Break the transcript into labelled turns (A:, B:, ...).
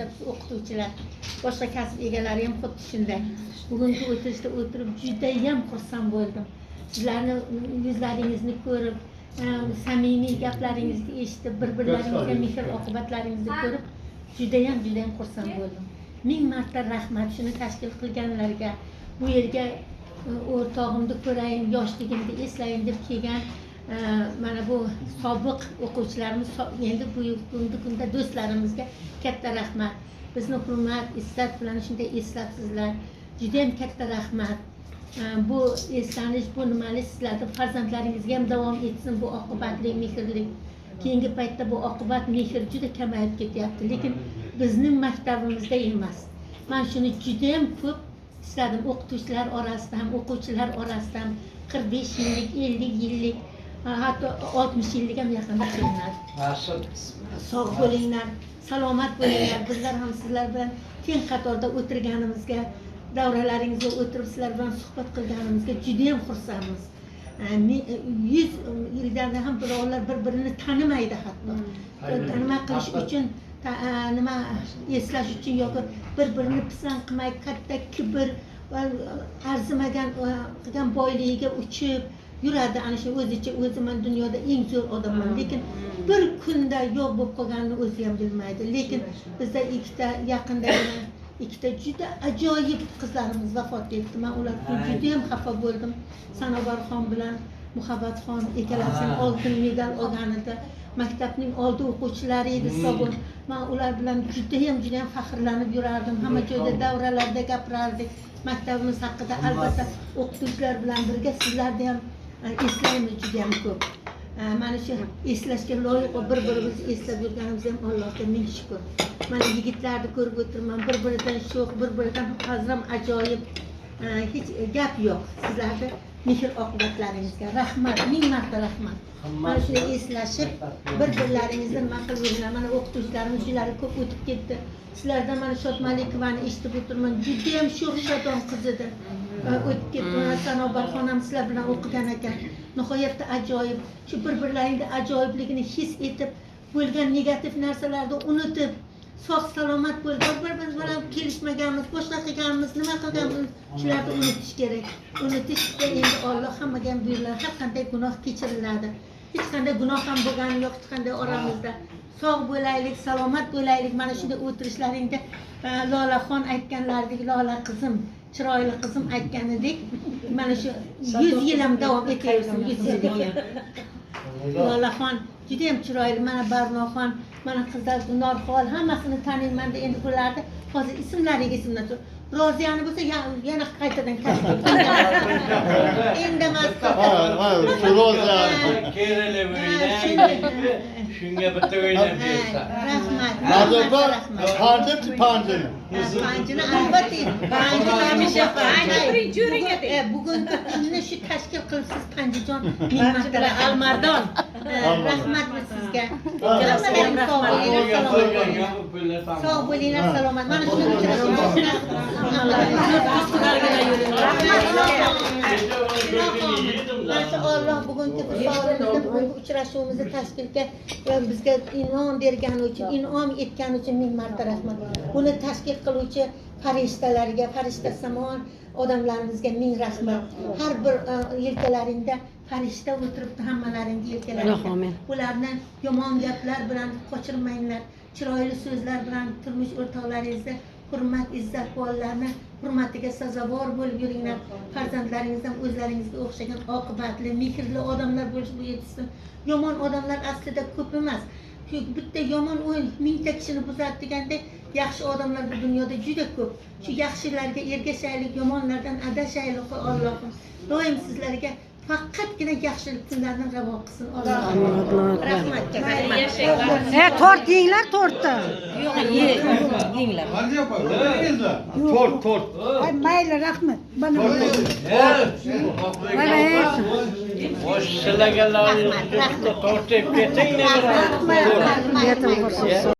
A: bo'lmasa biz o'qituvchilar, boshqa kasb egalari ham xuddi shunday. Bugungi o'tirishda o'tirib judayam xursand bo'ldim. Sizlarni yuzlaringizni ko'rib, samimiy gaplaringizni eshitib, bir-birlaringizga mehr oqibatlaringizni ko'rib judayam xursand bo'ldim. Ming marta rahmat shuni tashkil qilganlarga, bu yerga o'rtog'imni ko'rayin, yoshligimni eslayin deb kelgan mana bu sobiq o'quvchilarimiz, endi bugungi kunda do'stlarimizga katta rahmat. Bizni hurmat, izzat bilan shunday eslabsizlar. Juda ham katta rahmat. Bu eslanish, bu nimali sizlarni farzandlaringizga ham davom etsin bu oqibatli mehrlik. Keyingi paytda bu oqibat mehr juda kamayib ketyapti, lekin bizning maktabimizda emas. Men shuni juda ham ko'p istadim, o'qituvchilar orasida ham, o'quvchilar orasida ham 45 yillik, 50 yillik, hatto 60 yillik ham yaqinda kelinadi. Sog' bo'linglar, salomat bo'linglar. Bizlar ham sizlar bilan teng qatorda o'tirganimizga, davralaringizga o'tirib sizlar bilan suhbat qilganimizga juda ham xursandmiz. 100 yildan ham birovlar bir-birini tanimaydi hatto. Nima qilish uchun, nima eslash uchun yoki bir-birini pisand qilmay, katta kibr va arzimagan qilgan boyligiga uchib yuradi. Ana shu o'zicha o'zi men dunyoda eng zo'r odamman, lekin bir kunda yo'q bo'lib qolganini o'zi ham bilmaydi. Lekin bizda ikkita juda ajoyib qizlarimiz vafot etdi. Men ularga juda ham xafa bo'ldim. Sanobarxon bilan Muhabbatxon ikkalasi oltin medal olganida maktabning oldi o'quvchilari edi hisobim. Men ular bilan juda ham faxrlanib yurardim. Hamma joyda davralarda gapirardik. Maktabimiz haqida albatta o'qituvchilar bilan birga sizlarni ham eslaymiz juda ham ko'p. Mana shu eslashga loyiq bir-birimizni eslab yurganimiz ham Allohga ming shukr. Mana yigitlarni ko'rib o'tirman, bir-biridan sho'x, bir-biridan hazram ajoyib. Hech gap yo'q. Sizlarga mehr oqibatlaringizga rahmat, ming marta rahmat. Mana shuni eslashib, bir-birlaringizni nima qilib yuringlar. Mana o'qituvchilarimiz juda ko'p o'tib ketdi. Sizlardan mana Shotmalikovani eshitib o'tirman, juda ham sho'x shodon qiz edi. O'tib ketdi. Sanobarxon ham sizlar bilan o'qigan ekan. Nihoyatda ajoyib. Shu bir-birlaringning ajoyibligini his etib, bo'lgan negativ narsalarni unutib, sog' salomat bo'lib, bir-birimiz bilan kelishmaganmiz, boshqa qilganmiz, nima qilganmiz, shularni unutish kerak. Unutishda endi Alloh hammaga ham buyurlar, har qanday gunoh kechiriladi. Hech qanday gunoh ham bo'lgani yo'q, hech qanday oramizda. Sog' bo'laylik, salomat bo'laylik. Mana shunday o'tirishlaringda Lolaxon aytganlaridek, Lola qizim, chiroyli qizim aytganidek, mana shu 100 yil ham davom etaversin, 100 yil. Lolaxon juda ham chiroyli, mana Barnoxon, mana qizlar Norxol, hammasini taniyman-da endi bularni hozir ismlariga esimdan chiqdi. Roziyani bo'lsa yana qaytadan tashkil indamas.
B: Shu Roziya
C: shunga bitta o'ynab bersa.
A: Rahmat.
B: Panjini.
A: Panjini albatta. Bugungi kunni shu tashkil qilibsiz Panjijon. Almardon. Rahmat sizga. Sog' bo'linglar, salomat. Mana shuni Alloh bugungi uchrashuvimizni tashkilga bizga in'om bergani uchun, in'om etgani uchun ming marta rahmat. Buni tashkil qiluvchi farishtalarga, farishtasamon odamlarimizga ming rahmat. Har bir yelkalaringda farishta o'tiribdi, hammalaringga yelkalaringda. Ularni yomon gaplar bilan qochirmanglar. Chiroyli so'zlar bilan turmush o'rtoqlaringizni hurmat, izzat bollarni hurmatiga sazovor bo'lib yuringlar. Farzandlaringizdan o'zlaringizga o'xshagan oqibatli, mehrli odamlar bo'lishga yetishsin. Yomon odamlar aslida ko'p emas. Bitta yomon o'yin mingta kishini buzadi degandek, yaxshi odamlar bu dunyoda juda ko'p. Shu yaxshilarga ergashaylik, yomonlardan adashaylik. Allohim doim sizlarga faqatgina yaxshilik kunlarni ravo qilsin. Alloh rahmat.
D: Tort yenglar, tortni.
A: Yo'q, yenglar.
B: Tort.
D: Mayli, rahmat. Bana
C: Sizlarga tort deb keting.
D: rahmat.